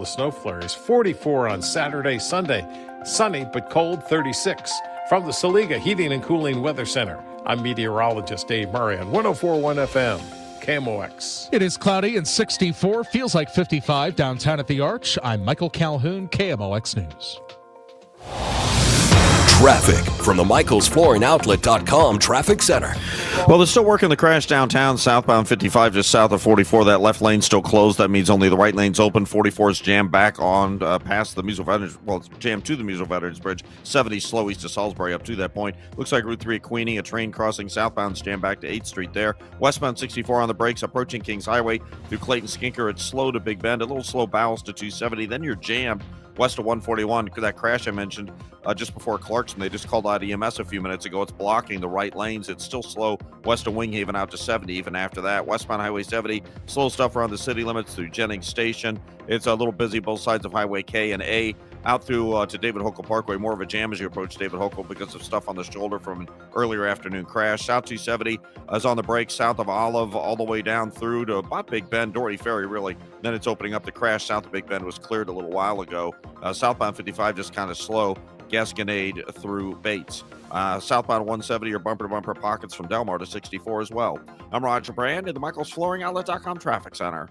of snow flurries. 44 on Saturday, Sunday. Sunny but cold, 36. From the Saliga Heating and Cooling Weather Center, I'm meteorologist Dave Murray on 104.1 FM, KMOX. It is cloudy and 64, feels like 55 downtown at the Arch. I'm Michael Calhoun, KMOX News. Traffic from the MichaelsFlooringOutlet.com Traffic Center. Well, they're still working the crash downtown, southbound 55 just south of 44. That left lane still closed. That means only the right lane's open. 44 is jammed back on past the Musial Veterans. Well, it's jammed to the Musial Veterans Bridge. 70 slow east of Salisbury up to that point. Looks like Route 3 at Queenie. A train crossing southbound is jammed back to 8th Street there. Westbound 64 on the brakes approaching Kings Highway through Clayton Skinker. It's slow to Big Bend. A little slow Bowles to 270. Then you're jammed west of 141. That crash I mentioned just before Clarkson, they just called out EMS a few minutes ago. It's blocking the right lanes. It's still slow west of Winghaven out to 70 even after that. Westbound Highway 70, slow stuff around the city limits through Jennings Station. It's a little busy both sides of Highway K and A. Out through to David Hokel Parkway, more of a jam as you approach David Hokel because of stuff on the shoulder from an earlier afternoon crash. South 270 is on the brakes south of Olive all the way down through to about Big Bend, Doherty Ferry really. Then it's opening up. The crash south of Big Bend was cleared a little while ago. Southbound 55 just kind of slow. Gasconade through Bates. Southbound 170 or bumper-to-bumper pockets from Delmar to 64 as well. I'm Roger Brand in the MichaelsFlooringOutlet.com Traffic Center.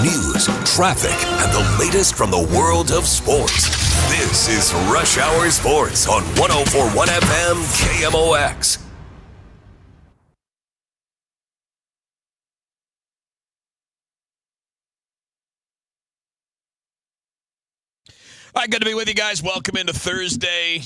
News, traffic, and the latest from the world of sports. This is Rush Hour Sports on 104.1 FM KMOX. All right, good to be with you guys. Welcome into Thursday.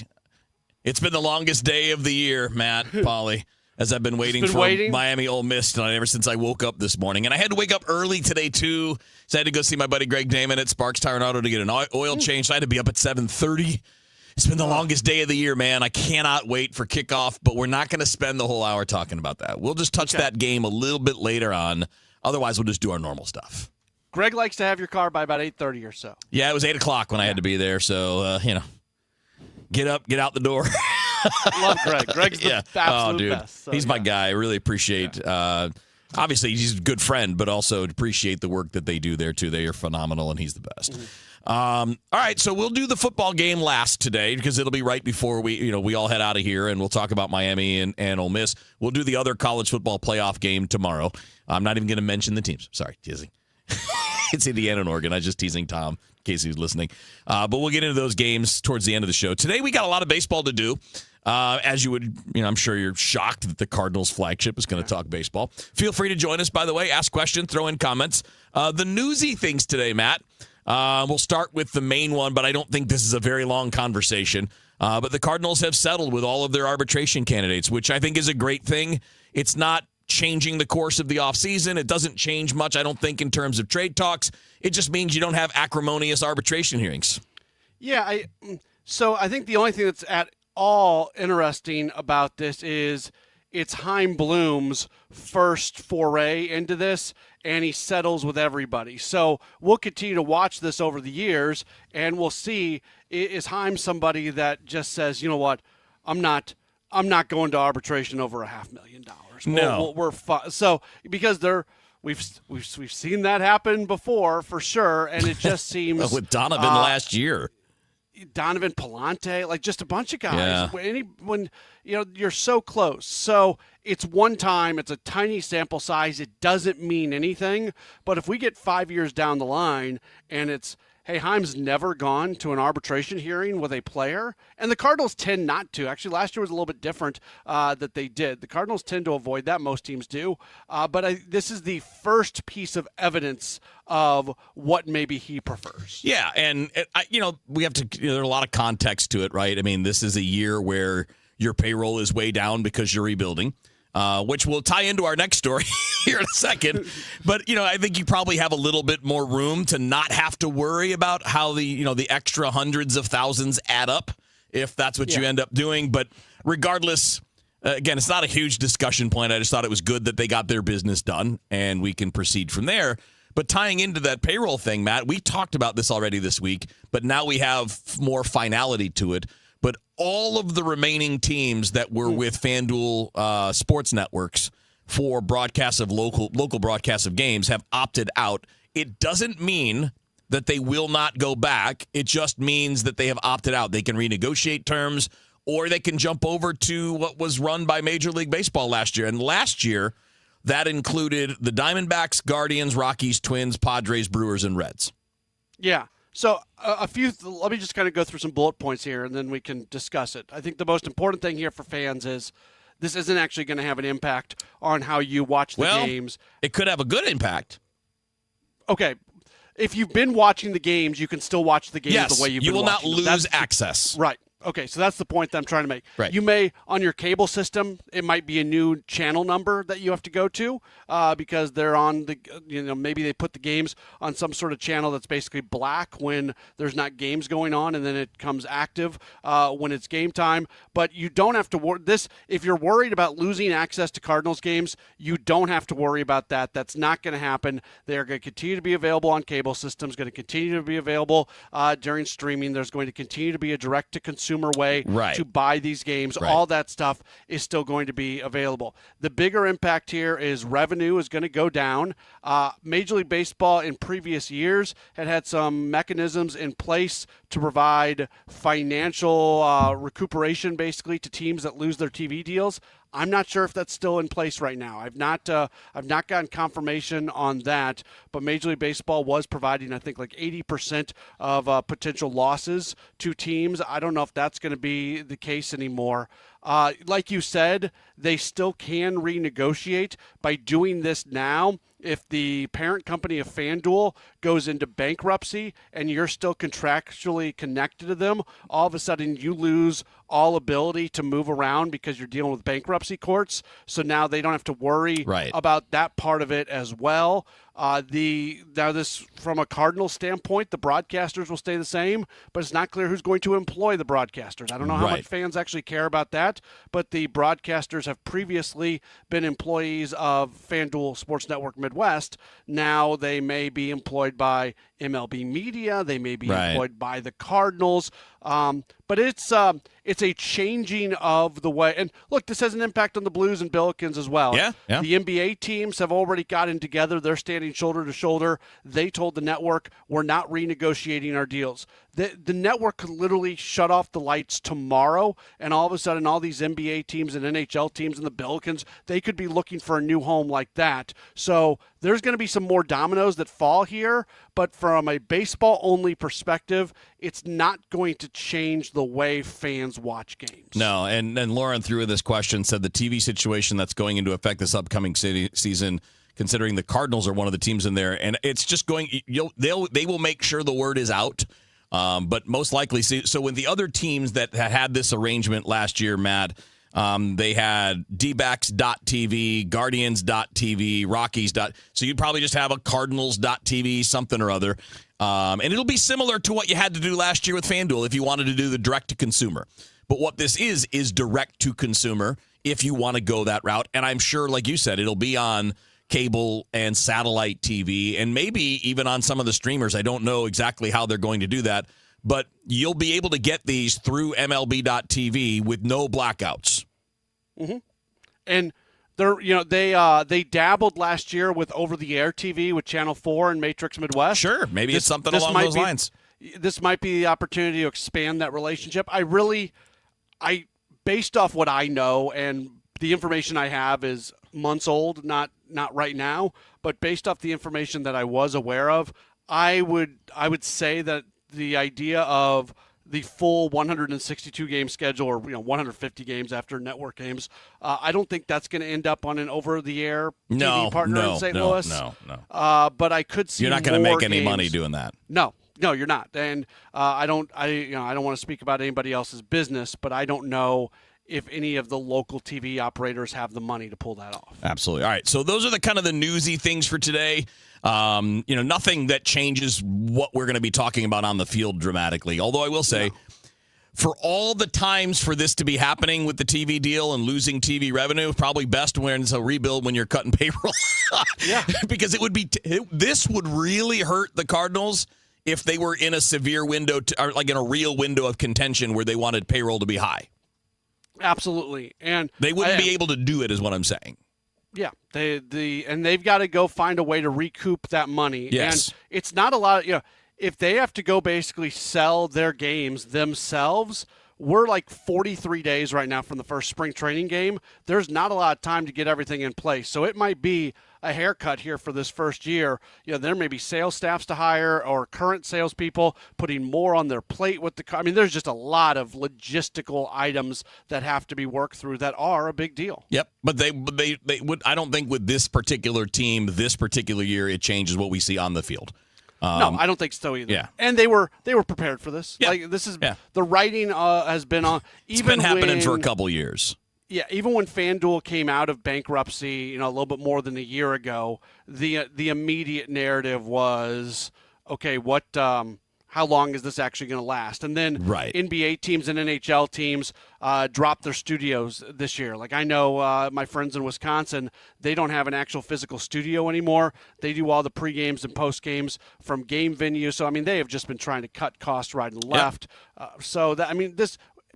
It's been the longest day of the year, Matt, Pauley, as I've been waiting for Miami Ole Miss tonight ever since I woke up this morning. And I had to wake up early today, too. So I had to go see my buddy Greg Damon at Sparks Tire and Auto to get an oil change. So I had to be up at 7:30. It's been the longest day of the year, man. I cannot wait for kickoff, but we're not going to spend the whole hour talking about that. We'll just touch that game a little bit later on. Otherwise, we'll just do our normal stuff. Greg likes to have your car by about 8:30 or so. Yeah, it was 8 o'clock when I had to be there. So, get up, get out the door. Love Greg. Greg's the absolute best. So, he's my guy. I really appreciate obviously, he's a good friend, but also appreciate the work that they do there, too. They are phenomenal, and he's the best. Mm-hmm. All right, so we'll do the football game last today because it'll be right before we all head out of here, and we'll talk about Miami and Ole Miss. We'll do the other college football playoff game tomorrow. I'm not even going to mention the teams. Sorry, teasing. It's Indiana and Oregon. I was just teasing Tom in case he was listening. But we'll get into those games towards the end of the show. Today we got a lot of baseball to do. As you would, I'm sure you're shocked that the Cardinals flagship is going to talk baseball. Feel free to join us, by the way. Ask questions, throw in comments. The newsy things today, Matt. We'll start with the main one, but I don't think this is a very long conversation. But the Cardinals have settled with all of their arbitration candidates, which I think is a great thing. It's not changing the course of the offseason. It doesn't change much, I don't think, in terms of trade talks. It just means you don't have acrimonious arbitration hearings. Yeah, so I think the only thing that's at all interesting about this is it's Chaim Bloom's first foray into this, and he settles with everybody. So we'll continue to watch this over the years, and we'll see, is Chaim somebody that just says, you know what, I'm not going to arbitration over $500,000. No, we're so because we've seen that happen before for sure, and it just seems with Donovan last year, Donovan Palante, like just a bunch of guys. Yeah. When you're so close, so it's one time, it's a tiny sample size. It doesn't mean anything. But if we get 5 years down the line and it's, hey, Chaim's never gone to an arbitration hearing with a player, and the Cardinals tend not to. Actually, last year was a little bit different that they did. The Cardinals tend to avoid that. Most teams do. But this is the first piece of evidence of what maybe he prefers. Yeah, and we have to. There's a lot of context to it, right? I mean, this is a year where your payroll is way down because you're rebuilding. Which will tie into our next story here in a second. But, I think you probably have a little bit more room to not have to worry about how the extra hundreds of thousands add up if that's what you end up doing. But regardless, again, it's not a huge discussion point. I just thought it was good that they got their business done and we can proceed from there. But tying into that payroll thing, Matt, we talked about this already this week, but now we have more finality to it. But all of the remaining teams that were with FanDuel sports networks for broadcasts of local broadcasts of games have opted out. It doesn't mean that they will not go back. It just means that they have opted out. They can renegotiate terms, or they can jump over to what was run by Major League Baseball last year. And last year, that included the Diamondbacks, Guardians, Rockies, Twins, Padres, Brewers, and Reds. Yeah. So let me just kind of go through some bullet points here, and then we can discuss it. I think the most important thing here for fans is this isn't actually going to have an impact on how you watch the games. It could have a good impact. Okay. If you've been watching the games, you can still watch the games the way you've been watching. You will not lose access. Right. Okay, so that's the point that I'm trying to make. Right. You may, on your cable system, it might be a new channel number that you have to go to because they're on the, maybe they put the games on some sort of channel that's basically black when there's not games going on, and then it comes active when it's game time. But you don't have to worry. If you're worried about losing access to Cardinals games, you don't have to worry about that. That's not going to happen. They are going to continue to be available on cable systems, going to continue to be available during streaming. There's going to continue to be a direct-to-consumer way to buy these games. Right. All that stuff is still going to be available. The bigger impact here is revenue is going to go down. Major League Baseball in previous years had some mechanisms in place to provide financial recuperation basically to teams that lose their TV deals. I'm not sure if that's still in place right now. I've not gotten confirmation on that, but Major League Baseball was providing, I think, like 80% of potential losses to teams. I don't know if that's going to be the case anymore. Like you said, they still can renegotiate by doing this now. If the parent company of FanDuel goes into bankruptcy and you're still contractually connected to them, all of a sudden you lose all ability to move around because you're dealing with bankruptcy courts. So now they don't have to worry about that part of it as well. This from a Cardinals standpoint, the broadcasters will stay the same, but it's not clear who's going to employ the broadcasters. I don't know how much fans actually care about that, but the broadcasters have previously been employees of FanDuel Sports Network Midwest. Now they may be employed by MLB Media. They may be employed by the Cardinals. But it's a changing of the way. And look, this has an impact on the Blues and Billikens as well. Yeah. The NBA teams have already gotten together. They're standing shoulder to shoulder. They told the network, we're not renegotiating our deals. The network could literally shut off the lights tomorrow, and all of a sudden all these NBA teams and NHL teams and the Billikens, they could be looking for a new home like that. So there's going to be some more dominoes that fall here, but from a baseball-only perspective, it's not going to change the way fans watch games. No, and Lauren threw in this question, said the TV situation that's going into effect this upcoming season, considering the Cardinals are one of the teams in there, and it's just going, they will make sure the word is out. But most likely, so when the other teams that had this arrangement last year, Matt, they had dbacks.tv, guardians.tv, rockies. So you'd probably just have a cardinals.tv, something or other. And it'll be similar to what you had to do last year with FanDuel if you wanted to do the direct-to-consumer. But what this is direct-to-consumer if you want to go that route. And I'm sure, like you said, it'll be on cable and satellite TV, and maybe even on some of the streamers. I don't know exactly how they're going to do that, but you'll be able to get these through MLB.TV with no blackouts. Mm-hmm. And they dabbled last year with over-the-air TV with Channel 4 and Matrix Midwest. Sure, maybe it's something along those lines. This might be the opportunity to expand that relationship. Based off what I know, and the information I have is months old, not right now, but based off the information that I was aware of, I would say that the idea of the full 162 game schedule, or 150 games after network games, I don't think that's going to end up on an over-the-air TV partner in St. Louis. No. But I could see you're not going to make any games. money doing that. No, you're not. And I don't want to speak about anybody else's business, but I don't know if any of the local TV operators have the money to pull that off. Absolutely. All right. So those are the kind of the newsy things for today. Nothing that changes what we're going to be talking about on the field dramatically. Although I will say, for all the times for this to be happening with the TV deal and losing TV revenue, probably best when it's a rebuild when you're cutting payroll. Yeah. Because it would be this would really hurt the Cardinals if they were in a severe window, or like in a real window of contention where they wanted payroll to be high. Absolutely. And they wouldn't be able to do it, is what I'm saying. Yeah, they've got to go find a way to recoup that money. Yes. And it's not a lot of, if they have to go basically sell their games themselves, we're like 43 days right now from the first spring training game. There's not a lot of time to get everything in place. So it might be a haircut here for this first year. There may be sales staffs to hire or current salespeople putting more on their plate with there's just a lot of logistical items that have to be worked through that are a big deal. Yep, but they would. I don't think with this particular team, this particular year, it changes what we see on the field. No, I don't think so either. Yeah. And they were prepared for this. Yeah. Like this is the writing has been on. It's been happening for a couple years. Yeah, even when FanDuel came out of bankruptcy, a little bit more than a year ago, the immediate narrative was, okay, how long is this actually going to last? And then NBA teams and NHL teams dropped their studios this year. Like I know my friends in Wisconsin, they don't have an actual physical studio anymore. They do all the pre-games and post-games from game venues. So, they have just been trying to cut costs right and left.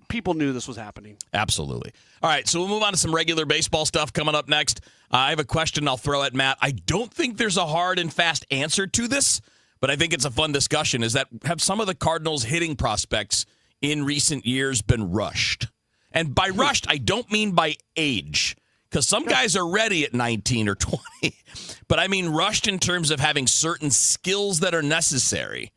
People knew this was happening. Absolutely. All right, so we'll move on to some regular baseball stuff coming up next. I have a question I'll throw at Matt. I don't think there's a hard and fast answer to this, but I think it's a fun discussion, is that have some of the Cardinals' hitting prospects in recent years been rushed? And by rushed, I don't mean by age, because some guys are ready at 19 or 20, but I mean rushed in terms of having certain skills that are necessary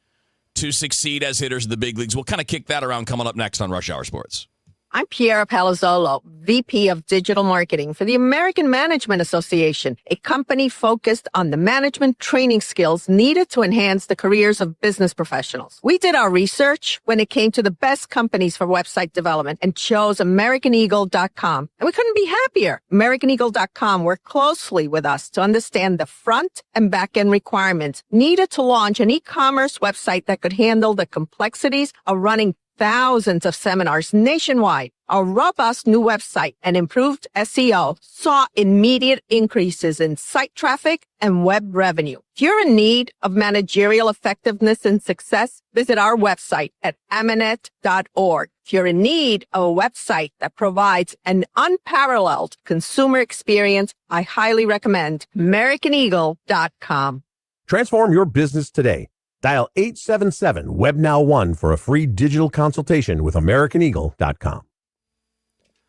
to succeed as hitters in the big leagues. We'll kind of kick that around coming up next on Rush Hour Sports. I'm Piera Palazzolo, VP of Digital Marketing for the American Management Association, a company focused on the management training skills needed to enhance the careers of business professionals. We did our research when it came to the best companies for website development and chose AmericanEagle.com. And we couldn't be happier. AmericanEagle.com worked closely with us to understand the front and back end requirements needed to launch an e-commerce website that could handle the complexities of running thousands of seminars nationwide. Our robust new website and improved SEO saw immediate increases in site traffic and web revenue. If you're in need of managerial effectiveness and success, visit our website at amanet.org. If you're in need of a website that provides an unparalleled consumer experience, I highly recommend AmericanEagle.com. Transform your business today. Dial 877-WebNow1 for a free digital consultation with AmericanEagle.com.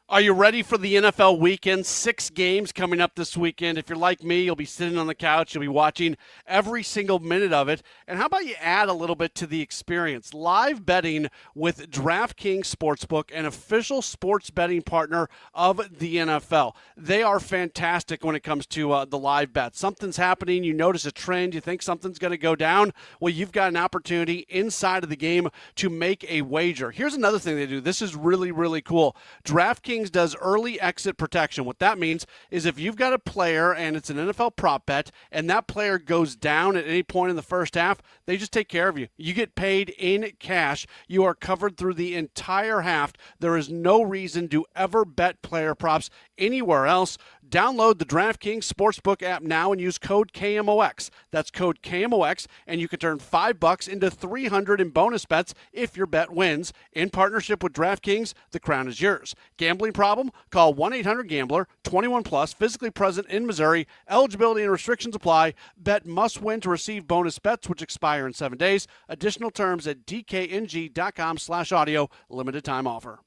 Are you ready for the NFL weekend? 6 games coming up this weekend. If you're like me, you'll be sitting on the couch. You'll be watching every single minute of it. And how about you add a little bit to the experience? Live betting with DraftKings Sportsbook, an official sports betting partner of the NFL. They are fantastic when it comes to the live bet. Something's happening. You notice a trend. You think something's going to go down. Well, you've got an opportunity inside of the game to make a wager. Here's another thing they do. This is really, really cool. DraftKings does early exit protection. What that means is if you've got a player and it's an NFL prop bet and that player goes down at any point in the first half, they just take care of you. You get paid in cash. You are covered through the entire half. There is no reason to ever bet player props anywhere else. Download the DraftKings Sportsbook app now and use code KMOX. That's code KMOX, and you can turn $5 into $300 in bonus bets if your bet wins. In partnership with DraftKings, the crown is yours. Gambling problem? Call 1-800-GAMBLER, 21 plus, physically present in Missouri. Eligibility and restrictions apply. Bet must win to receive bonus bets, which expire in 7 days. Additional terms at dkng.com/audio. Limited time offer.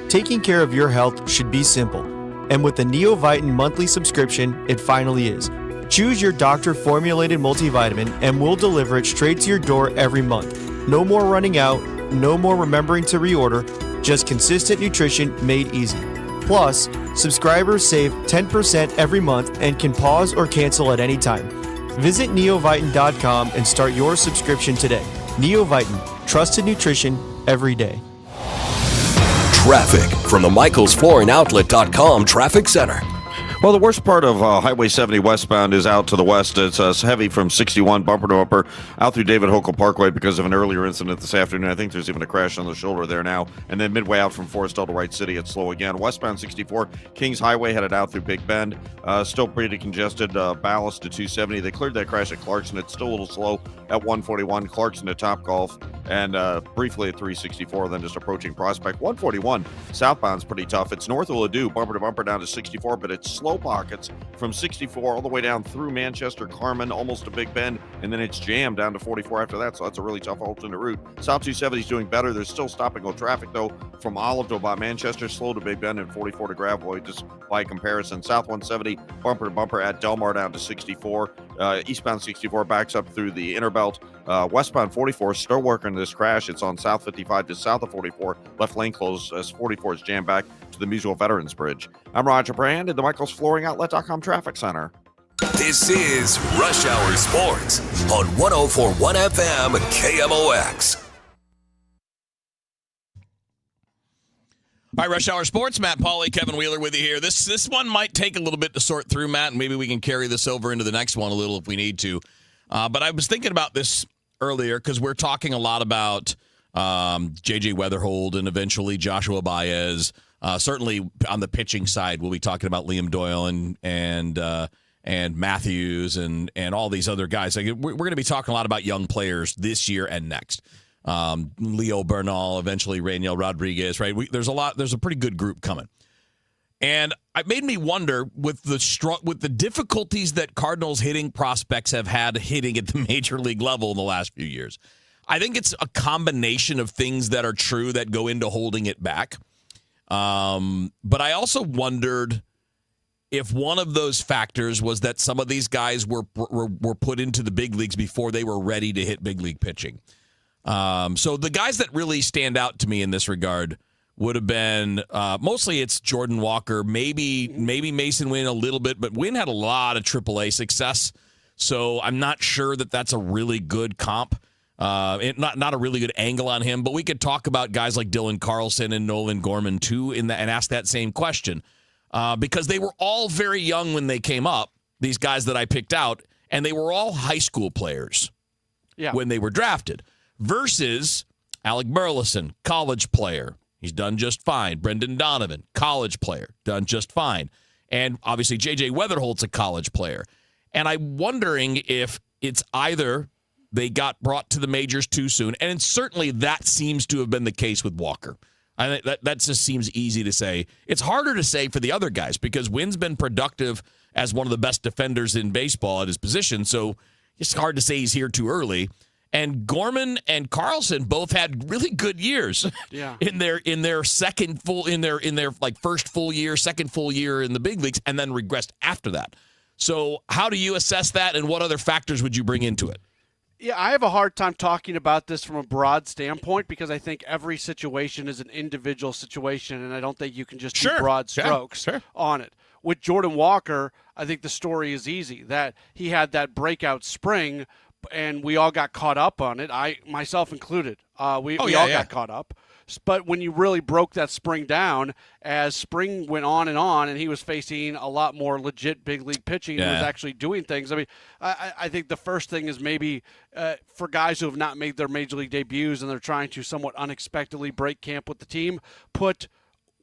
Taking care of your health should be simple. And with the Neovitin monthly subscription, it finally is. Choose your doctor-formulated multivitamin and we'll deliver it straight to your door every month. No more running out, no more remembering to reorder, just consistent nutrition made easy. Plus, subscribers save 10% every month and can pause or cancel at any time. Visit neovitin.com and start your subscription today. Neovitin, trusted nutrition every day. Traffic from the MichaelsFlooringOutlet.com Traffic Center. Well, the worst part of Highway 70 westbound is out to the west. It's heavy from 61 bumper to bumper out through David Hokel Parkway because of an earlier incident this afternoon. I think there's even a crash on the shoulder there now. And then midway out from Forestdale to Wright City, it's slow again. Westbound 64 Kings Highway headed out through Big Bend. Still pretty congested. Ballast to 270. They cleared that crash at Clarkson. It's still a little slow at 141. Clarkson to Topgolf. and briefly at 364, then just approaching Prospect. 141 southbound's pretty tough. It's north of Ladue, bumper to bumper down to 64, but it's slow pockets from 64 all the way down through Manchester, Carmen, almost to Big Bend, and then it's jammed down to 44 after that, so that's a really tough alternate route. South 270 is doing better. There's still stop and go traffic, though, from Olive to about Manchester, slow to Big Bend, and 44 to Gravois, just by comparison. South 170, bumper to bumper at Delmar down to 64. Eastbound 64 backs up through the inner belt. Westbound 44 still working this crash. It's on South 55 to south of 44. Left lane closed as 44 is jammed back to the Musial Veterans Bridge. I'm Roger Brand at the Michaels Flooring Outlet.com Traffic Center. This is Rush Hour Sports on 104.1 FM KMOX. All right, Rush Hour Sports, Matt Pauley, Kevin Wheeler with you here. This one might take a little bit to sort through, Matt, and maybe we can carry this over into the next one a little if we need to. But I was thinking about this earlier because we're talking a lot about J.J. Weatherhold and eventually Joshua Baez. Certainly on the pitching side, we'll be talking about Liam Doyle and Matthews and all these other guys. Like, we're going to be talking a lot about young players this year and next. Leo Bernal, eventually Raniel Rodriguez, right? There's a pretty good group coming. And it made me wonder with the difficulties that Cardinals hitting prospects have had hitting at the major league level in the last few years. I think it's a combination of things that are true that go into holding it back. But I also wondered if one of those factors was that some of these guys were put into the big leagues before they were ready to hit big league pitching. So the guys that really stand out to me in this regard would have been mostly it's Jordan Walker, maybe Mason Wynn a little bit, but Wynn had a lot of AAA success, so I'm not sure that that's a really good comp. Not a really good angle on him, but we could talk about guys like Dylan Carlson and Nolan Gorman too, and ask that same question because they were all very young when they came up. These guys that I picked out, and they were all high school players when they were drafted. Versus Alec Burleson, college player. He's done just fine. Brendan Donovan, college player, done just fine. And obviously J.J. Weatherhold's a college player. And I'm wondering if it's either they got brought to the majors too soon, and certainly that seems to have been the case with Walker. I think that just seems easy to say. It's harder to say for the other guys because Wynn's been productive as one of the best defenders in baseball at his position, so it's hard to say he's here too early. And Gorman and Carlson both had really good years in their second full in their like first full year, second full year in the big leagues, and then regressed after that. So how do you assess that, and what other factors would you bring into it? Yeah, I have a hard time talking about this from a broad standpoint because I think every situation is an individual situation, and I don't think you can just do broad strokes on it. With Jordan Walker, I think the story is easy, that he had that breakout spring, and we all got caught up on it. I, myself included. We all got caught up. But when you really broke that spring down, as spring went on, and he was facing a lot more legit big league pitching, he was actually doing things. I mean, I think the first thing is maybe for guys who have not made their major league debuts and they're trying to somewhat unexpectedly break camp with the team, put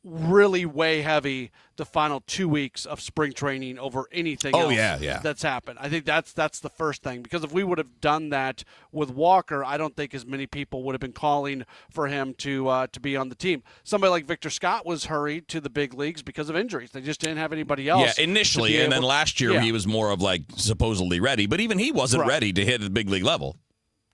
really way heavy the final 2 weeks of spring training over anything else that's happened. I think that's the first thing, because if we would have done that with Walker, I don't think as many people would have been calling for him to be on the team. Somebody like Victor Scott was hurried to the big leagues because of injuries. They just didn't have anybody else. Yeah, initially, and then last year he was more of like supposedly ready, but even he wasn't ready to hit the big league level.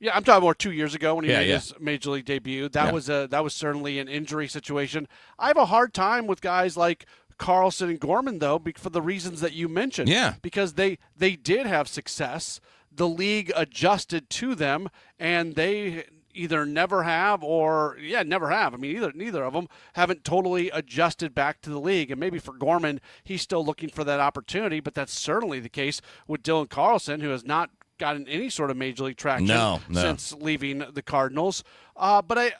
Yeah, I'm talking about 2 years ago when he made his major league debut. That was certainly an injury situation. I have a hard time with guys like Carlson and Gorman, though, for the reasons that you mentioned. Yeah. Because they did have success. The league adjusted to them, and they either never have or never have. I mean, neither of them haven't totally adjusted back to the league. And maybe for Gorman, he's still looking for that opportunity, but that's certainly the case with Dylan Carlson, who has not gotten any sort of major league traction since leaving the Cardinals. But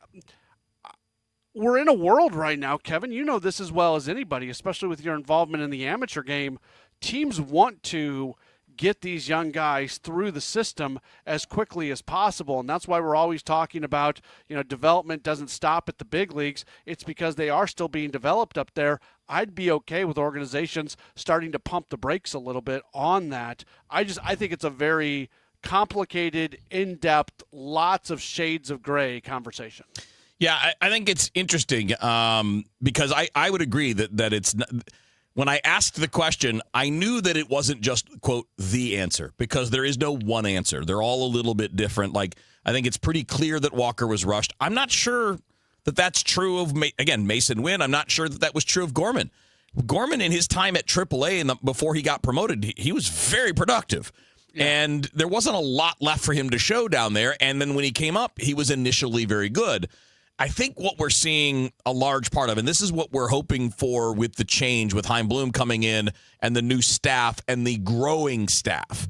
we're in a world right now, Kevin, you know this as well as anybody, especially with your involvement in the amateur game. Teams want to get these young guys through the system as quickly as possible, and that's why we're always talking about, development doesn't stop at the big leagues. It's because they are still being developed up there. I'd be okay with organizations starting to pump the brakes a little bit on that. I think it's a very complicated, in-depth, lots of shades of gray conversation. Yeah, I think it's interesting because I would agree that it's not, when I asked the question, I knew that it wasn't just, quote, the answer, because there is no one answer. They're all a little bit different. Like, I think it's pretty clear that Walker was rushed. I'm not sure that that's true of, again, Mason Wynn. I'm not sure that was true of Gorman. Gorman, in his time at AAA before he got promoted, he was very productive. Yeah. And there wasn't a lot left for him to show down there. And then when he came up, he was initially very good. I think what we're seeing a large part of, and this is what we're hoping for with the change, with Chaim Bloom coming in and the new staff and the growing staff.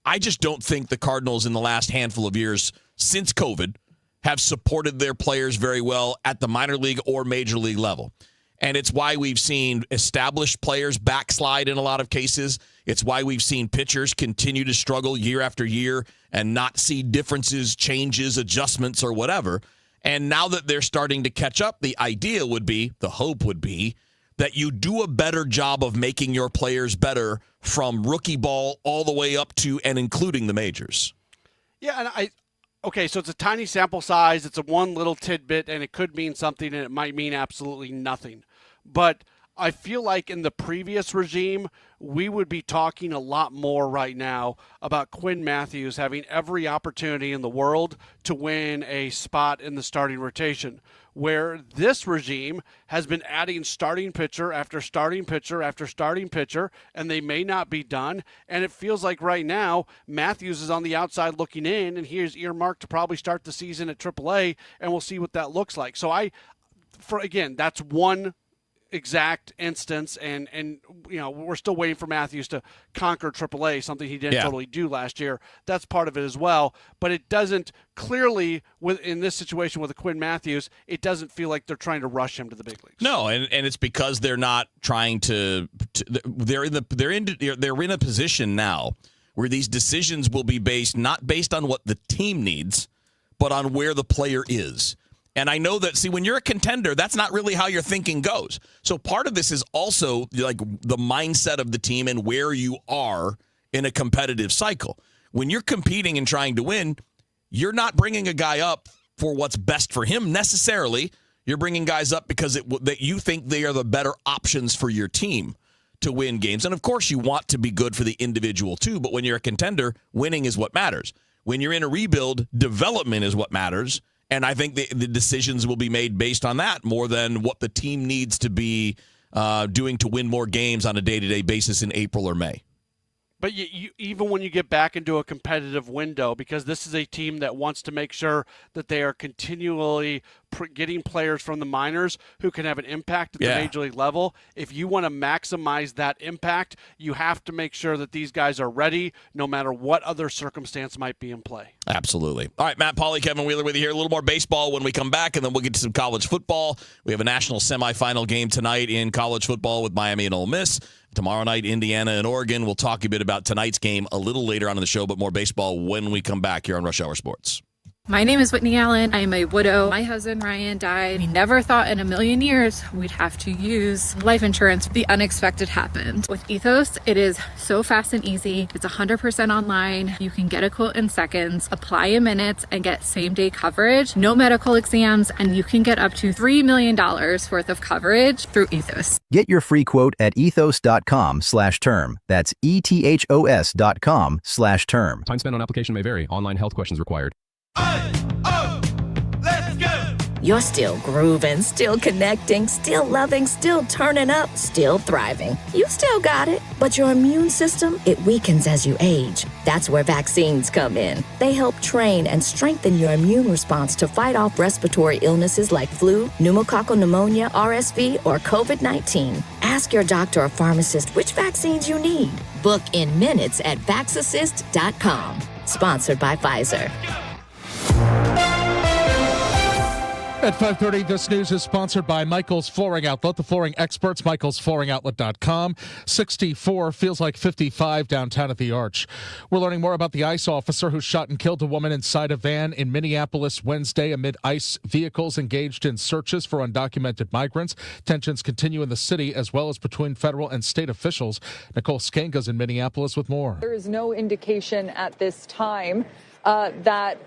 I just don't think the Cardinals in the last handful of years since COVID have supported their players very well at the minor league or major league level. And it's why we've seen established players backslide in a lot of cases. It's why we've seen pitchers continue to struggle year after year and not see differences, changes, adjustments, or whatever. And now that they're starting to catch up, the idea would be, the hope would be, that you do a better job of making your players better from rookie ball all the way up to and including the majors. Yeah, and okay, so it's a tiny sample size. It's a one little tidbit, and it could mean something, and it might mean absolutely nothing. But I feel like in the previous regime, we would be talking a lot more right now about Quinn Matthews having every opportunity in the world to win a spot in the starting rotation, where this regime has been adding starting pitcher after starting pitcher after starting pitcher, and they may not be done. And it feels like right now Matthews is on the outside looking in, and he is earmarked to probably start the season at AAA, and we'll see what that looks like. So again, that's one exact instance, and you know, we're still waiting for Matthews to conquer AAA, something he didn't totally do last year. That's part of it as well, but it doesn't clearly, in this situation with Quinn Matthews, it doesn't feel like they're trying to rush him to the big leagues. No, and it's because they're not trying to they're in a position now where these decisions will be not based on what the team needs, but on where the player is. And I know that, when you're a contender, that's not really how your thinking goes. So part of this is also like the mindset of the team and where you are in a competitive cycle. When you're competing and trying to win, you're not bringing a guy up for what's best for him necessarily. You're bringing guys up because that you think they are the better options for your team to win games. And, of course, you want to be good for the individual too, but when you're a contender, winning is what matters. When you're in a rebuild, development is what matters. And I think the decisions will be made based on that more than what the team needs to be doing to win more games on a day-to-day basis in April or May. But even when you get back into a competitive window, because this is a team that wants to make sure that they are continually getting players from the minors who can have an impact at the major league level. If you want to maximize that impact, you have to make sure that these guys are ready no matter what other circumstance might be in play. Absolutely. All right, Matt Pauley, Kevin Wheeler with you here. A little more baseball when we come back, and then we'll get to some college football. We have a national semifinal game tonight in college football with Miami and Ole Miss. Tomorrow night, Indiana and Oregon. We'll talk a bit about tonight's game a little later on in the show, but more baseball when we come back here on Rush Hour Sports. My name is Whitney Allen. I am a widow. My husband, Ryan, died. We never thought in a million years we'd have to use life insurance. The unexpected happened. With Ethos, it is so fast and easy. It's 100% online. You can get a quote in seconds, apply in minutes, and get same-day coverage. No medical exams, and you can get up to $3 million worth of coverage through Ethos. Get your free quote at ethos.com/term. That's ethos.com/term. Time spent on application may vary. Online health questions required. Let's go! You're still grooving, still connecting, still loving, still turning up, still thriving. You still got it, but your immune system, it weakens as you age. That's where vaccines come in. They help train and strengthen your immune response to fight off respiratory illnesses like flu, pneumococcal pneumonia, RSV, or COVID-19. Ask your doctor or pharmacist which vaccines you need. Book in minutes at vaxassist.com. Sponsored by Pfizer. At 5:30, this news is sponsored by Michael's Flooring Outlet, the flooring experts, michaelsflooringoutlet.com. 64 feels like 55 downtown at the Arch. We're learning more about the ICE officer who shot and killed a woman inside a van in Minneapolis Wednesday amid ICE vehicles engaged in searches for undocumented migrants. Tensions continue in the city as well as between federal and state officials. Nicole Skanga's in Minneapolis with more. There is no indication at this time that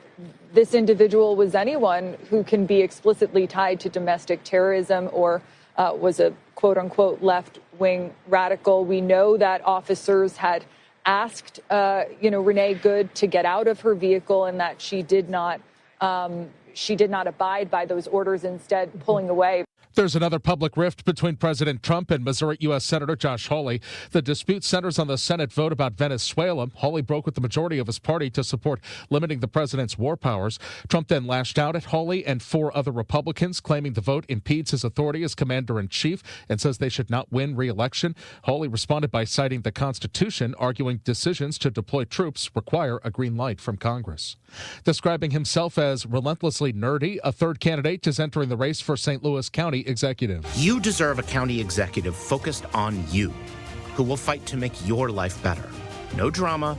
this individual was anyone who can be explicitly tied to domestic terrorism or was a quote unquote left wing radical. We know that officers had asked, Renee Good to get out of her vehicle and that she did not abide by those orders, instead pulling away. There's another public rift between President Trump and Missouri U.S. Senator Josh Hawley. The dispute centers on the Senate vote about Venezuela. Hawley broke with the majority of his party to support limiting the president's war powers. Trump then lashed out at Hawley and 4 other Republicans, claiming the vote impedes his authority as commander-in-chief and says they should not win re-election. Hawley responded by citing the Constitution, arguing decisions to deploy troops require a green light from Congress. Describing himself as relentlessly nerdy, a third candidate is entering the race for St. Louis County executive. You deserve a county executive focused on you, who will fight to make your life better. No drama,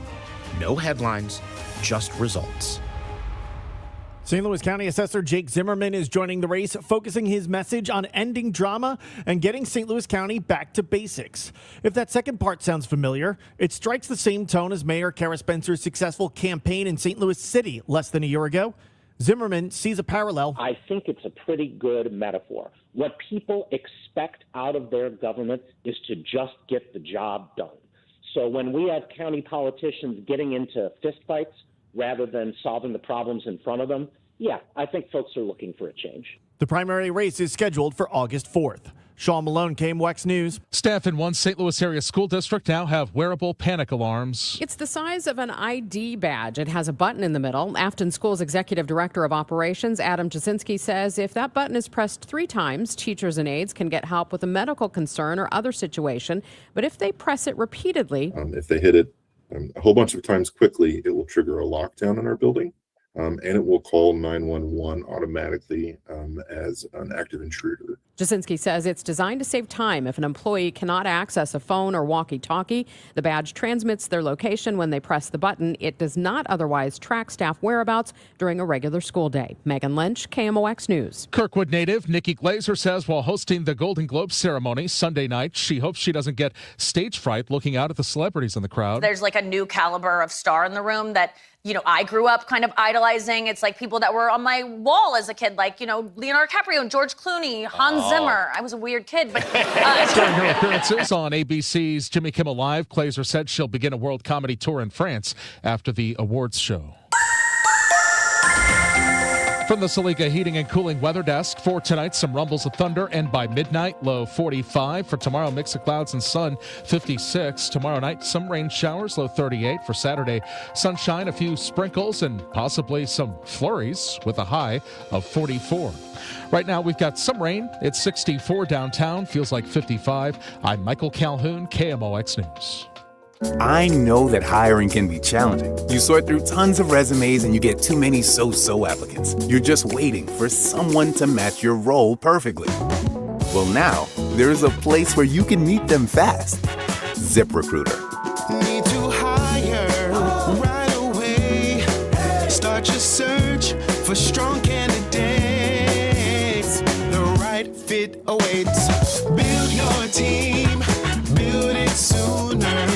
no headlines, just results. St. Louis County Assessor Jake Zimmerman is joining the race, focusing his message on ending drama and getting St. Louis County back to basics. If that second part sounds familiar, it strikes the same tone as Mayor Kara Spencer's successful campaign in St. Louis City less than a year ago. Zimmerman sees a parallel. I think it's a pretty good metaphor. What people expect out of their government is to just get the job done. So when we have county politicians getting into fistfights rather than solving the problems in front of them, yeah, I think folks are looking for a change. The primary race is scheduled for August 4th. Sean Malone, KMOX News. Staff in one St. Louis area school district now have wearable panic alarms. It's the size of an ID badge. It has a button in the middle. Afton School's Executive Director of Operations, Adam Jasinski, says if that button is pressed 3 times, teachers and aides can get help with a medical concern or other situation. But if they press it repeatedly... if they hit it a whole bunch of times quickly, it will trigger a lockdown in our building. And it will call 911 automatically as an active intruder. Jasinski says it's designed to save time. If an employee cannot access a phone or walkie-talkie, the badge transmits their location when they press the button. It does not otherwise track staff whereabouts during a regular school day. Megan Lynch, KMOX News. Kirkwood native Nikki Glazer says while hosting the Golden Globe ceremony Sunday night, she hopes she doesn't get stage fright looking out at the celebrities in the crowd. There's like a new caliber of star in the room that I grew up kind of idolizing. It's like people that were on my wall as a kid, like, Leonardo DiCaprio and George Clooney, Hans Zimmer. I was a weird kid, but... During her appearances on ABC's Jimmy Kimmel Live, Glazer said she'll begin a world comedy tour in France after the awards show. From the Saliga Heating and Cooling Weather Desk, for tonight, some rumbles of thunder, and by midnight, low 45. For tomorrow, mix of clouds and sun, 56. Tomorrow night, some rain showers, low 38. For Saturday, sunshine, a few sprinkles, and possibly some flurries with a high of 44. Right now, we've got some rain. It's 64 downtown, feels like 55. I'm Michael Calhoun, KMOX News. I know that hiring can be challenging. You sort through tons of resumes and you get too many so-so applicants. You're just waiting for someone to match your role perfectly. Well, now, there's a place where you can meet them fast. ZipRecruiter. Need to hire right away. Start your search for strong candidates. The right fit awaits. Build your team. Build it sooner.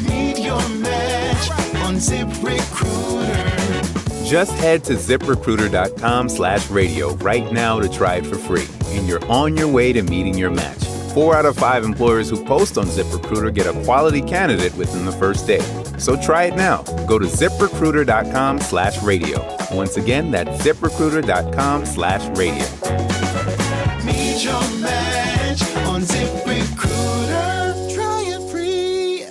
Meet your match on ZipRecruiter. Just head to ZipRecruiter.com/radio right now to try it for free. And you're on your way to meeting your match. 4 out of 5 employers who post on ZipRecruiter get a quality candidate within the first day. So try it now. Go to ZipRecruiter.com/radio. Once again, that's ZipRecruiter.com/radio. Meet your match on ZipRecruiter. Try it free.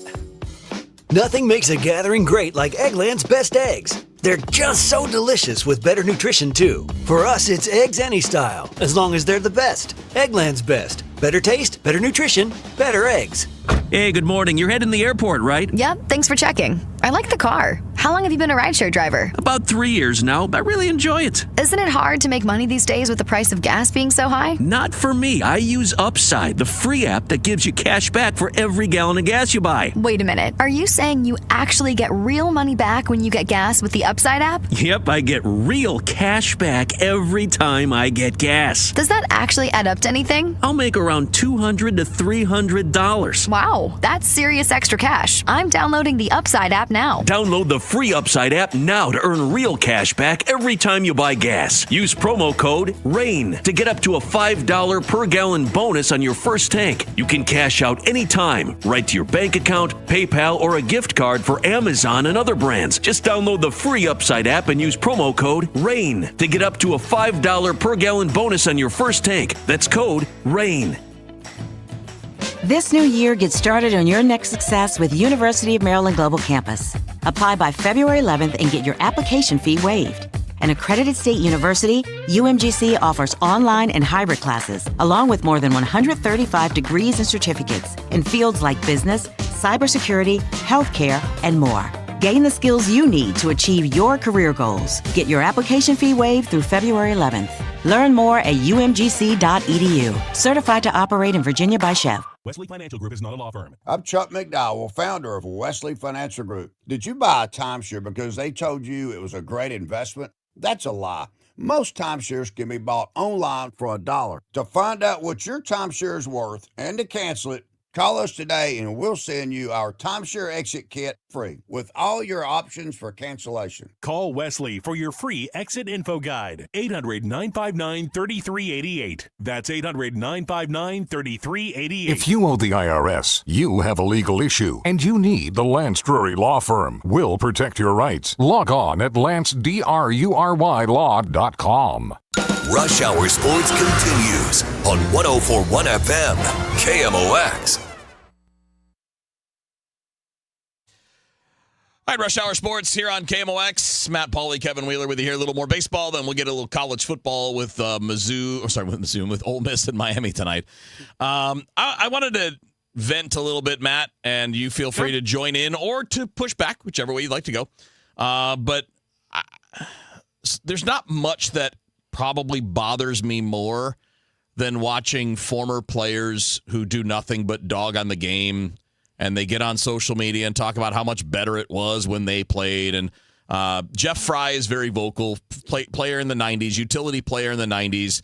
Nothing makes a gathering great like Eggland's Best Eggs. They're just so delicious with better nutrition, too. For us, it's eggs any style, as long as they're the best. Eggland's Best. Better taste, better nutrition, better eggs. Hey, good morning. You're heading to the airport, right? Yep, thanks for checking. I like the car. How long have you been a rideshare driver? About 3 years now. I really enjoy it. Isn't it hard to make money these days with the price of gas being so high? Not for me. I use Upside, the free app that gives you cash back for every gallon of gas you buy. Wait a minute. Are you saying you actually get real money back when you get gas with the Upside app? Yep, I get real cash back every time I get gas. Does that actually add up to anything? I'll make around $200 to $300. Wow, that's serious extra cash. I'm downloading the Upside app now. Download the free Upside app now to earn real cash back every time you buy gas. Use promo code RAIN to get up to a $5 per gallon bonus on your first tank. You can cash out anytime, right to your bank account, PayPal, or a gift card for Amazon and other brands. Just download the free Upside app and use promo code RAIN to get up to a $5 per gallon bonus on your first tank. That's code RAIN. This new year, get started on your next success with University of Maryland Global Campus. Apply by February 11th and get your application fee waived. An accredited state university, UMGC offers online and hybrid classes, along with more than 135 degrees and certificates in fields like business, cybersecurity, healthcare, and more. Gain the skills you need to achieve your career goals. Get your application fee waived through February 11th. Learn more at umgc.edu. Certified to operate in Virginia by Chef. Wesley Financial Group is not a law firm. I'm Chuck McDowell, founder of Wesley Financial Group. Did you buy a timeshare because they told you it was a great investment? That's a lie. Most timeshares can be bought online for $1. To find out what your timeshare is worth and to cancel it, call us today and we'll send you our timeshare exit kit free with all your options for cancellation. Call Wesley for your free exit info guide. 800-959-3388. That's 800-959-3388. If you owe the IRS, you have a legal issue, and you need the Lance Drury Law Firm. We'll protect your rights. Log on at lancedrurylaw.com. Rush Hour Sports continues on 104.1 FM, KMOX. All right, Rush Hour Sports here on KMOX. Matt Pauley, Kevin Wheeler with you here. A little more baseball, then we'll get a little college football with with Ole Miss and Miami tonight. I wanted to vent a little bit, Matt, and you feel free to join in or to push back, whichever way you'd like to go. But there's not much that probably bothers me more than watching former players who do nothing but dog on the game, and they get on social media and talk about how much better it was when they played. And Jeff Fry is very vocal, player in the 90s, utility player in the 90s.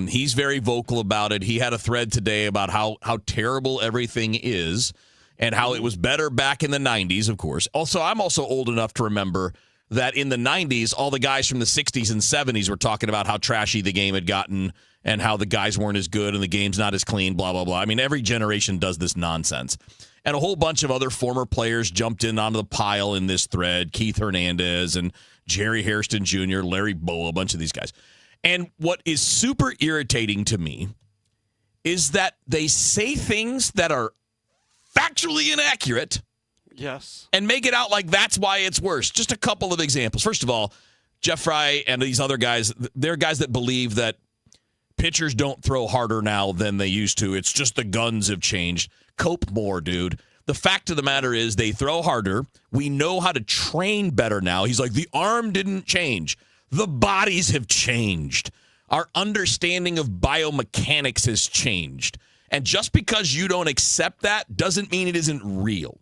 He's very vocal about it. He had a thread today about how terrible everything is and how it was better back in the 90s, of course. Also, I'm also old enough to remember that in the 90s, all the guys from the 60s and 70s were talking about how trashy the game had gotten and how the guys weren't as good and the game's not as clean, blah, blah, blah. I mean, every generation does this nonsense. And a whole bunch of other former players jumped in onto the pile in this thread. Keith Hernandez and Jerry Hairston Jr., Larry Bowa, a bunch of these guys. And what is super irritating to me is that they say things that are factually inaccurate. Yes. And make it out like that's why it's worse. Just a couple of examples. First of all, Jeff Fry and these other guys, they're guys that believe that pitchers don't throw harder now than they used to. It's just the guns have changed. Cope more, dude. The fact of the matter is they throw harder. We know how to train better now. He's like, the arm didn't change. The bodies have changed. Our understanding of biomechanics has changed. And just because you don't accept that doesn't mean it isn't real.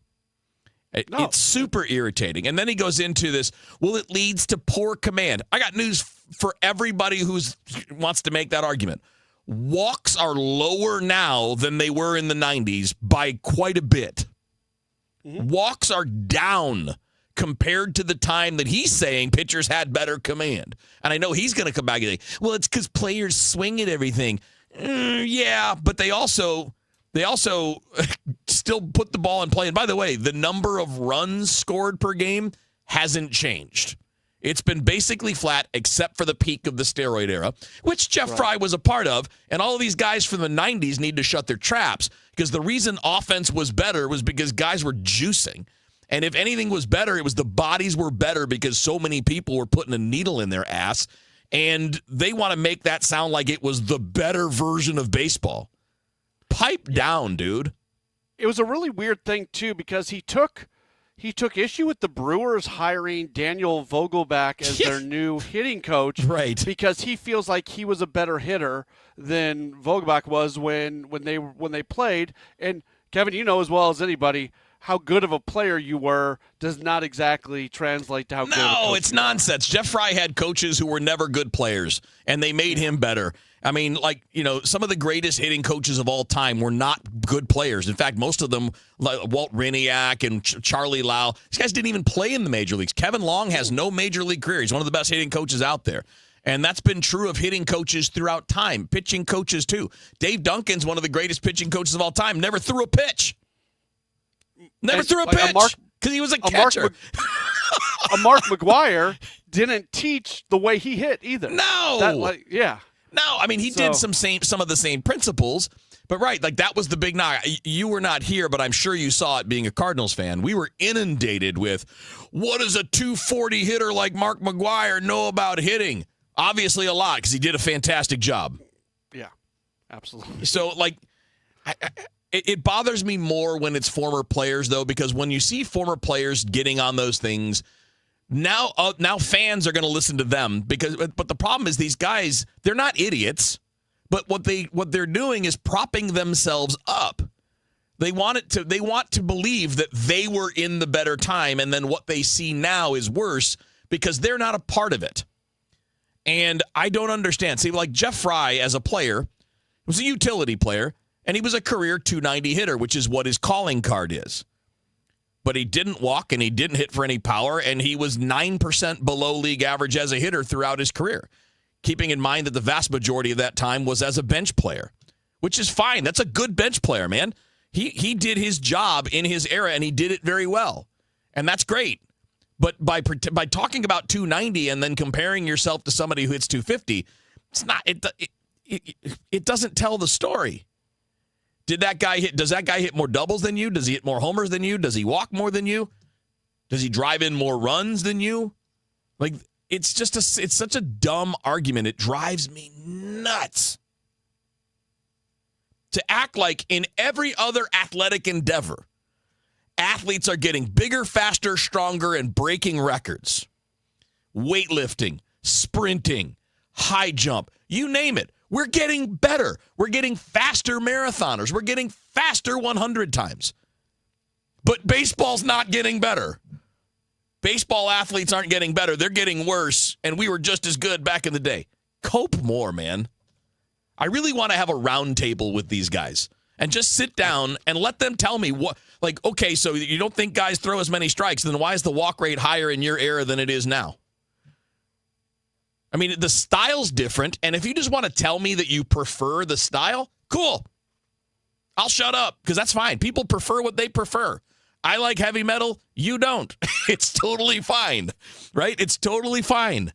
It's super irritating. And then he goes into this, well, it leads to poor command. I got news for everybody who wants to make that argument. Walks are lower now than they were in the 90s by quite a bit. Mm-hmm. Walks are down compared to the time that he's saying pitchers had better command. And I know he's going to come back and say, well, it's because players swing at everything. Yeah, but they also still put the ball in play. And by the way, the number of runs scored per game hasn't changed. It's been basically flat except for the peak of the steroid era, which Jeff Fry was a part of. And all of these guys from the 90s need to shut their traps because the reason offense was better was because guys were juicing. And if anything was better, it was the bodies were better because so many people were putting a needle in their ass. And they want to make that sound like it was the better version of baseball. Pipe down, dude. It was a really weird thing, too, because he took he took issue with the Brewers hiring Daniel Vogelbach as their new hitting coach, right? Because he feels like he was a better hitter than Vogelbach was when they played. And Kevin, you know as well as anybody, how good of a player you were does not exactly translate to how good of a coach No, it's nonsense. Jeff Fry had coaches who were never good players, and they made him better. I mean, like, some of the greatest hitting coaches of all time were not good players. In fact, most of them, like Walt Riniak and Charlie Lau, these guys didn't even play in the major leagues. Kevin Long has no major league career. He's one of the best hitting coaches out there. And that's been true of hitting coaches throughout time, pitching coaches too. Dave Duncan's one of the greatest pitching coaches of all time, never threw a pitch. Never threw a pitch because he was a catcher. A Mark McGuire didn't teach the way he hit either. No. No, I mean, he did some of the same principles, but right, like that was the big knock. You were not here, but I'm sure you saw it being a Cardinals fan. We were inundated with, what does a 240 hitter like Mark McGuire know about hitting? Obviously a lot, because he did a fantastic job. Yeah, absolutely. So, like, it bothers me more when it's former players, though, because when you see former players getting on those things, now fans are going to listen to them. But the problem is these guys, they're not idiots, but what they're doing is propping themselves up. They want to believe that they were in the better time, and then what they see now is worse because they're not a part of it. And I don't understand. See, like Jeff Fry as a player was a utility player, and he was a career 290 hitter, which is what his calling card is. But he didn't walk, and he didn't hit for any power, and he was 9% below league average as a hitter throughout his career, keeping in mind that the vast majority of that time was as a bench player, which is fine. That's a good bench player, man. He did his job in his era, and he did it very well, and that's great. But by talking about 290 and then comparing yourself to somebody who hits 250, it's not. It doesn't tell the story. Does that guy hit more doubles than you? Does he hit more homers than you? Does he walk more than you? Does he drive in more runs than you? Like, it's such a dumb argument. It drives me nuts. To act like in every other athletic endeavor, athletes are getting bigger, faster, stronger, and breaking records. Weightlifting, sprinting, high jump, you name it. We're getting better. We're getting faster marathoners. We're getting faster 100 times. But baseball's not getting better. Baseball athletes aren't getting better. They're getting worse, and we were just as good back in the day. Cope more, man. I really want to have a round table with these guys and just sit down and let them tell me what, like, okay, so you don't think guys throw as many strikes, then why is the walk rate higher in your era than it is now? I mean, the style's different, and if you just want to tell me that you prefer the style, cool. I'll shut up, because that's fine. People prefer what they prefer. I like heavy metal. You don't. It's totally fine, right? It's totally fine.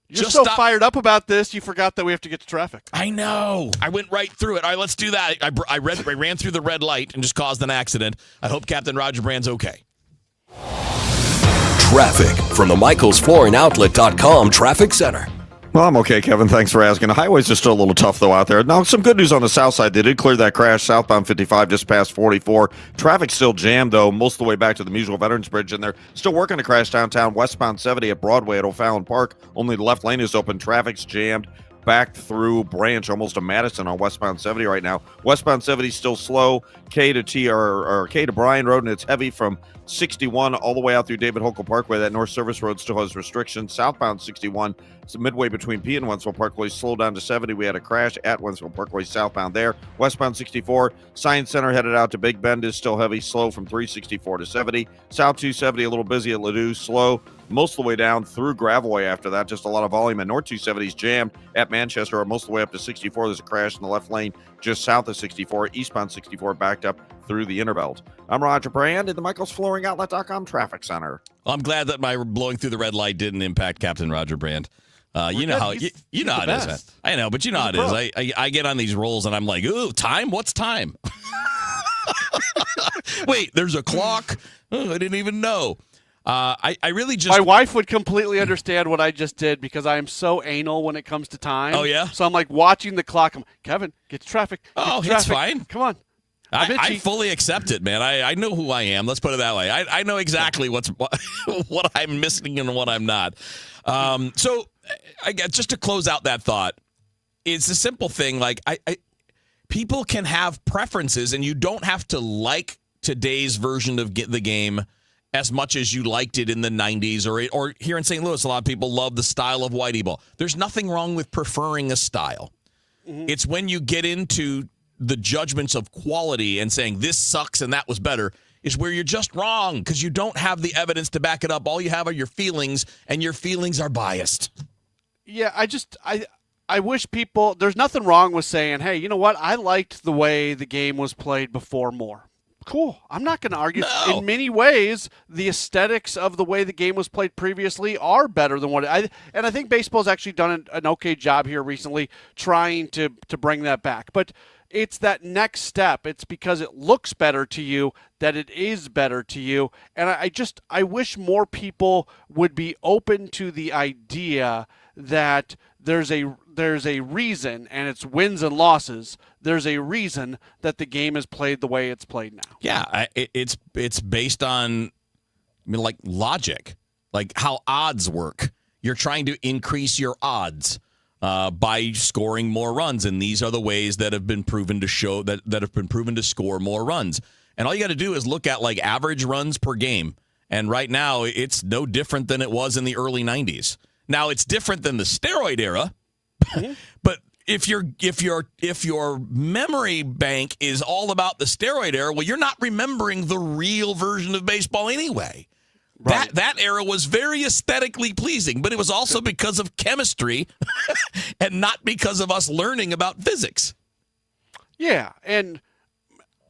You're just so fired up about this, you forgot that we have to get to traffic. I know. I went right through it. All right, let's do that. I ran through the red light and just caused an accident. I hope Captain Roger Brand's okay. Traffic from the MichaelsFlooringOutlet.com Traffic Center. Well, I'm okay, Kevin. Thanks for asking. The highways are still a little tough, though, out there. Now, some good news on the south side. They did clear that crash southbound 55 just past 44. Traffic's still jammed, though, most of the way back to the Musial Veterans Bridge, and they're still working to crash downtown westbound 70 at Broadway at O'Fallon Park. Only the left lane is open. Traffic's jammed back through Branch, almost to Madison on westbound 70 right now. Westbound 70 is still slow. K to Bryan Road, and it's heavy from 61 all the way out through David Holcomb Parkway. That North Service Road still has restrictions. Southbound 61, it's midway between P and Wentzville Parkway, slowed down to 70. We had a crash at Wentzville Parkway southbound there. Westbound 64, Science Center headed out to Big Bend is still heavy, slow from 364 to 70. South 270 a little busy at Ladue, slow most of the way down through Gravelway after that. Just a lot of volume. And North 270 is jammed at Manchester, or most of the way up to 64. There's a crash in the left lane just south of 64. Eastbound 64 backed up through the Interbelt. I'm Roger Brand at the MichaelsFlooringOutlet.com Traffic Center. Well, I'm glad that my blowing through the red light didn't impact Captain Roger Brand. You know how it is. I know, but you know how it is. I get on these rolls and I'm like, ooh, time? What's time? Wait, there's a clock? Oh, I didn't even know. I really just... My wife would completely understand what I just did because I am so anal when it comes to time. Oh, yeah? So I'm like watching the clock. Kevin, get to traffic. It's fine. Come on. I fully accept it, man. I know who I am. Let's put it that way. I know exactly what I'm missing and what I'm not. So, I guess just to close out that thought, it's a simple thing. Like people can have preferences, and you don't have to like today's version of the game as much as you liked it in the 90s, or here in St. Louis, a lot of people love the style of Whitey ball. There's nothing wrong with preferring a style. Mm-hmm. It's when you get into the judgments of quality and saying this sucks and that was better is where you're just wrong, because you don't have the evidence to back it up. All you have are your feelings, and your feelings are biased. Yeah, I wish people, there's nothing wrong with saying, hey, you know what? I liked the way the game was played before more. Cool. I'm not going to argue. No. In many ways, the aesthetics of the way the game was played previously are better than I think baseball's actually done an okay job here recently trying to bring that back. But it's that next step. It's because it looks better to you that it is better to you. And I wish more people would be open to the idea that there's a reason, and it's wins and losses. There's a reason that the game is played the way it's played now. Yeah, it's based on, like logic, like how odds work. You're trying to increase your odds by scoring more runs, and these are the ways that have been proven to show that have been proven to score more runs. And all you got to do is look at like average runs per game, and right now it's no different than it was in the early 90s. Now it's different than the steroid era, but if your memory bank is all about the steroid era, well, you're not remembering the real version of baseball anyway. Right. That era was very aesthetically pleasing, but it was also because of chemistry and not because of us learning about physics. Yeah, and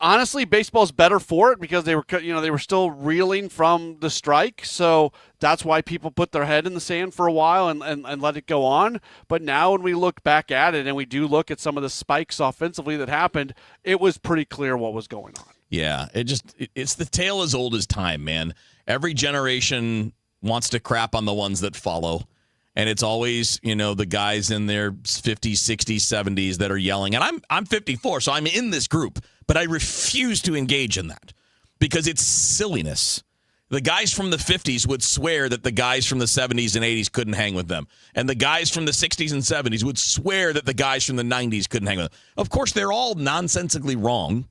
honestly, baseball's better for it because they were still reeling from the strike, so that's why people put their head in the sand for a while and let it go on. But now when we look back at it and we do look at some of the spikes offensively that happened, it was pretty clear what was going on. Yeah, it's the tale as old as time, man. Every generation wants to crap on the ones that follow. And it's always, the guys in their 50s, 60s, 70s that are yelling. And I'm 54, so I'm in this group. But I refuse to engage in that because it's silliness. The guys from the 50s would swear that the guys from the 70s and 80s couldn't hang with them. And the guys from the 60s and 70s would swear that the guys from the 90s couldn't hang with them. Of course, they're all nonsensically wrong.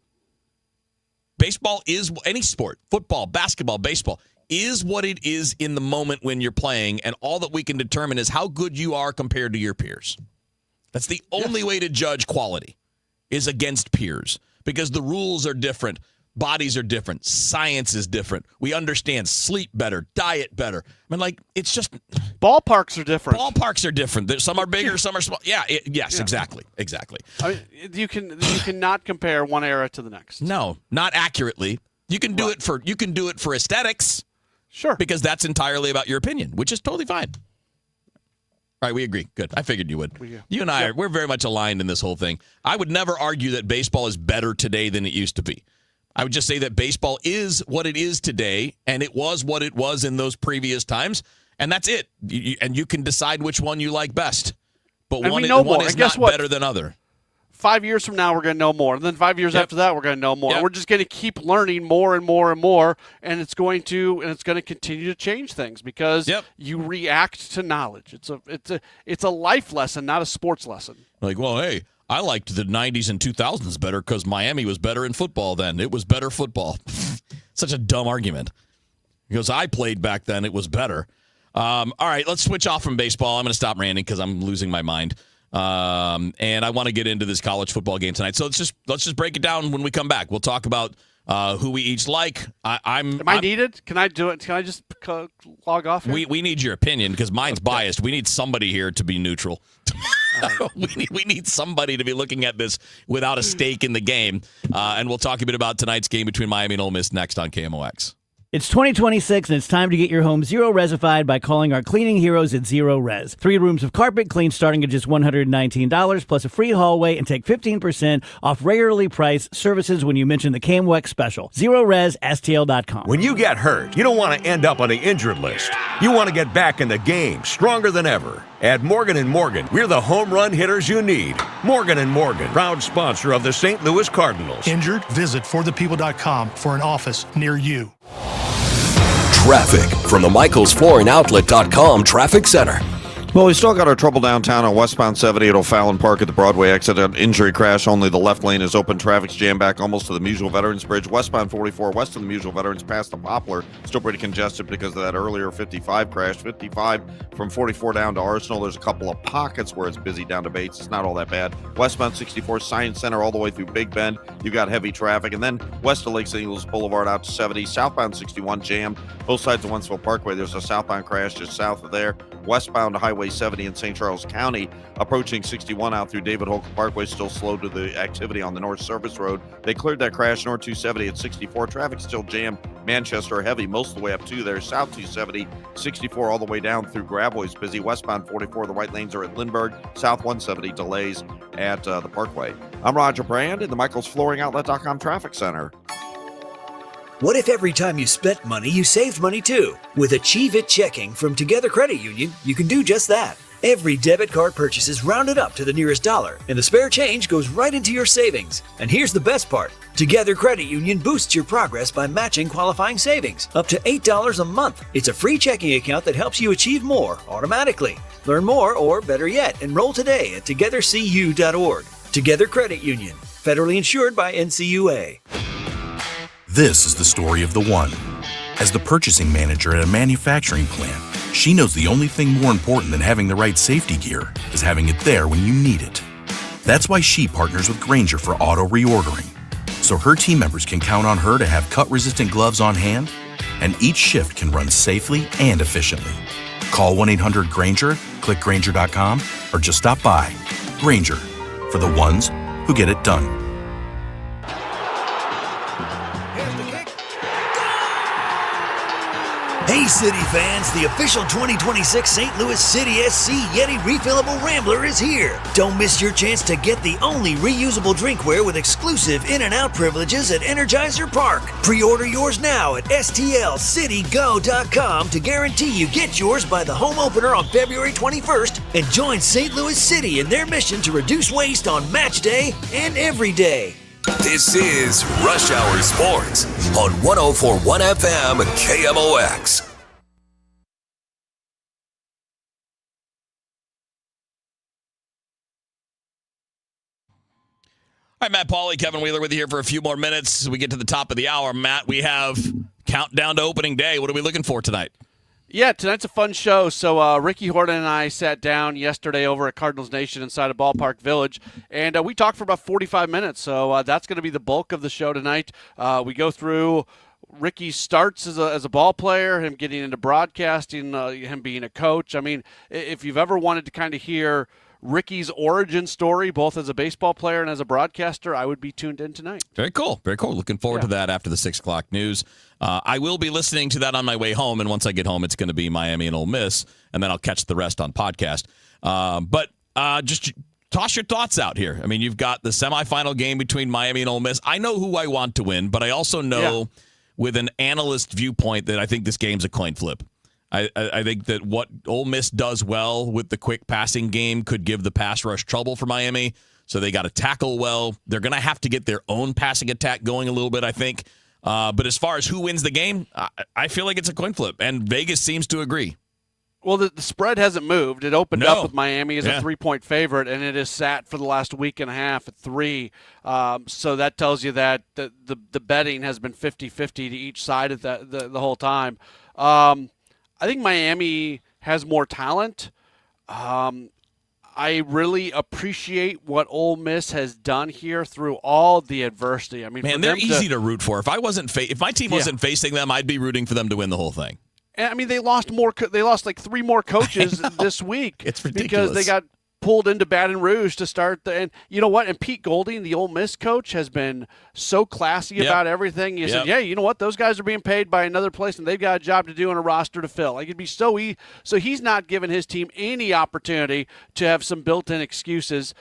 Baseball is any sport, football, basketball, baseball, is what it is in the moment when you're playing, and all that we can determine is how good you are compared to your peers. That's the only way to judge quality, is against peers, because the rules are different, bodies are different, science is different. We understand sleep better, diet better. I mean, it's just ballparks are different. Ballparks are different. Some are bigger, some are small. Yeah, yes, exactly. I mean, you cannot compare one era to the next. No, not accurately. You can do it for aesthetics. Sure. Because that's entirely about your opinion, which is totally fine. All right, we agree. Good. I figured you would. You and I we're very much aligned in this whole thing. I would never argue that baseball is better today than it used to be. I would just say that baseball is what it is today, and it was what it was in those previous times, and that's it. And you can decide which one you like best. But one is not better than other. 5 years from now, we're going to know more. And then 5 years after that, we're going to know more. Yep. We're just going to keep learning more and more and more, and it's going to continue to change things because you react to knowledge. It's a life lesson, not a sports lesson. Like, well, hey, I liked the 90s and 2000s better because Miami was better in football then. It was better football. Such a dumb argument. Because I played back then, it was better. All right, let's switch off from baseball. I'm going to stop ranting because I'm losing my mind. And I want to get into this college football game tonight. So let's just break it down when we come back. We'll talk about who we each like. Am I needed? Can I do it? Can I just log off here? We need your opinion because mine's biased. We need somebody here to be neutral. We need somebody to be looking at this without a stake in the game. And we'll talk a bit about tonight's game between Miami and Ole Miss next on KMOX. It's 2026 and it's time to get your home zero resified by calling our cleaning heroes at Zero Res. 3 rooms of carpet clean starting at just $119 plus a free hallway, and take 15% off regularly priced services when you mention the KMWEX special. ZeroResSTL.com. When you get hurt, you don't want to end up on the injured list. You want to get back in the game stronger than ever. At Morgan & Morgan, we're the home run hitters you need. Morgan & Morgan, proud sponsor of the St. Louis Cardinals. Injured? Visit forthepeople.com for an office near you. Traffic from the MichaelsFlooringOutlet.com Traffic Center. Well, we still got our trouble downtown on westbound 70 at O'Fallon Park at the Broadway exit. An injury crash. Only the left lane is open. Traffic's jammed back almost to the Musial Veterans Bridge. Westbound 44 west of the Musial Veterans past the Poplar. Still pretty congested because of that earlier 55 crash. 55 from 44 down to Arsenal. There's a couple of pockets where it's busy down to Bates. It's not all that bad. Westbound 64 Science Center all the way through Big Bend. You got heavy traffic. And then west of Lake St. Louis Boulevard out to 70. Southbound 61 jammed. Both sides of Wentzville Parkway. There's a southbound crash just south of there. Westbound to Highway 70 in St. Charles County, approaching 61 out through David Holcomb Parkway, still slow to the activity on the North Service Road. They cleared that crash north 270 at 64. Traffic still jammed. Manchester heavy most of the way up to there. South 270, 64 all the way down through Gravois busy. Westbound 44, the right lanes are at Lindbergh. South 170 delays at the Parkway. I'm Roger Brand in the MichaelsFlooringOutlet.com Traffic Center. What if every time you spent money, you saved money too? With Achieve It Checking from Together Credit Union, you can do just that. Every debit card purchase is rounded up to the nearest dollar, and the spare change goes right into your savings. And here's the best part. Together Credit Union boosts your progress by matching qualifying savings, up to $8 a month. It's a free checking account that helps you achieve more automatically. Learn more, or better yet, enroll today at togethercu.org. Together Credit Union, federally insured by NCUA. This is the story of the one. As the purchasing manager at a manufacturing plant, she knows the only thing more important than having the right safety gear is having it there when you need it. That's why she partners with Grainger for auto reordering, so her team members can count on her to have cut-resistant gloves on hand, and each shift can run safely and efficiently. Call 1-800-GRAINGER, click Grainger.com, or just stop by. Grainger, for the ones who get it done. Hey City fans, the official 2026 St. Louis City SC Yeti Refillable Rambler is here. Don't miss your chance to get the only reusable drinkware with exclusive in and out privileges at Energizer Park. Pre-order yours now at stlcitygo.com to guarantee you get yours by the home opener on February 21st, and join St. Louis City in their mission to reduce waste on match day and every day. This is Rush Hour Sports on 104.1 FM KMOX. All right, Matt Pauley, Kevin Wheeler with you here for a few more minutes. As we get to the top of the hour, Matt, we have countdown to opening day. What are we looking for tonight? Yeah, tonight's a fun show. So Ricky Horton and I sat down yesterday over at Cardinals Nation inside of Ballpark Village, and we talked for about 45 minutes. So that's going to be the bulk of the show tonight. We go through Ricky's starts as a ball player, him getting into broadcasting, him being a coach. I mean, if you've ever wanted to kind of hear Ricky's origin story, both as a baseball player and as a broadcaster, I would be tuned in tonight. Very cool. Very cool. Looking forward to that after the 6 o'clock news. I will be listening to that on my way home, and once I get home, it's going to be Miami and Ole Miss, and then I'll catch the rest on podcast. But just toss your thoughts out here. I mean, you've got the semifinal game between Miami and Ole Miss. I know who I want to win, but I also know with an analyst viewpoint that I think this game's a coin flip. I think that what Ole Miss does well with the quick passing game could give the pass rush trouble for Miami. So they got to tackle well. They're going to have to get their own passing attack going a little bit, I think. But as far as who wins the game, I feel like it's a coin flip, and Vegas seems to agree. Well, the spread hasn't moved. It opened up with Miami as a 3-point favorite, and it has sat for the last week and a half at 3. So that tells you that the betting has been 50-50 to each side of the whole time. I think Miami has more talent. I really appreciate what Ole Miss has done here through all the adversity. I mean, man, they're easy to root for. If my team wasn't facing them, I'd be rooting for them to win the whole thing. I mean, they lost like 3 more coaches this week. It's ridiculous. Because they got pulled into Baton Rouge to start and you know what? And Pete Golding, the Ole Miss coach, has been so classy about everything. He said, "Yeah, you know what? Those guys are being paid by another place, and they've got a job to do and a roster to fill. Like it'd be so easy." So he's not giving his team any opportunity to have some built-in excuses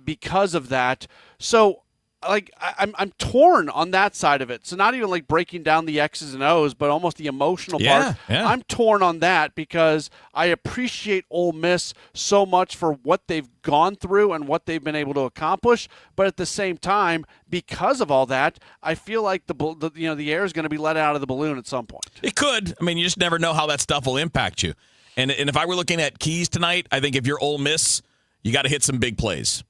because of that. So. Like I'm torn on that side of it. So not even like breaking down the X's and O's, but almost the emotional part. Yeah. I'm torn on that because I appreciate Ole Miss so much for what they've gone through and what they've been able to accomplish. But at the same time, because of all that, I feel like the air is going to be let out of the balloon at some point. It could. I mean, you just never know how that stuff will impact you. And if I were looking at keys tonight, I think if you're Ole Miss, you got to hit some big plays.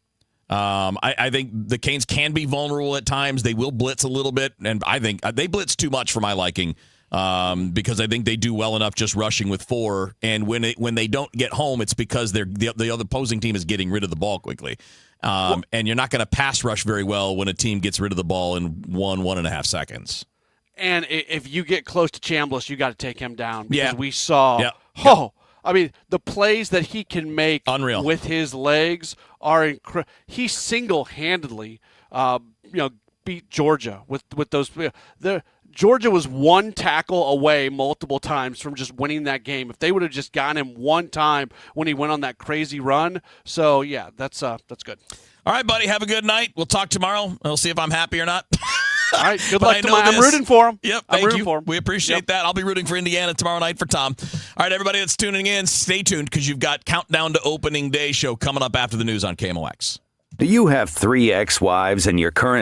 I think the Canes can be vulnerable at times. They will blitz a little bit, and I think they blitz too much for my liking because I think they do well enough just rushing with 4. And when they don't get home, it's because the other opposing team is getting rid of the ball quickly. And you're not going to pass rush very well when a team gets rid of the ball in 1.5 seconds. And if you get close to Chambliss, you got to take him down because we saw I mean, the plays that he can make Unreal. With his legs are incredible. He single-handedly, beat Georgia with those. Georgia was one tackle away multiple times from just winning that game. If they would have just gotten him one time when he went on that crazy run. So, yeah, that's good. All right, buddy, have a good night. We'll talk tomorrow. We'll see if I'm happy or not. All right, good luck tomorrow. I'm rooting for him. Yep, I'm rooting you. for him. We appreciate that. I'll be rooting for Indiana tomorrow night for Tom. All right, everybody that's tuning in, stay tuned because you've got Countdown to Opening Day show coming up after the news on KMOX. Do you have 3 ex-wives and your current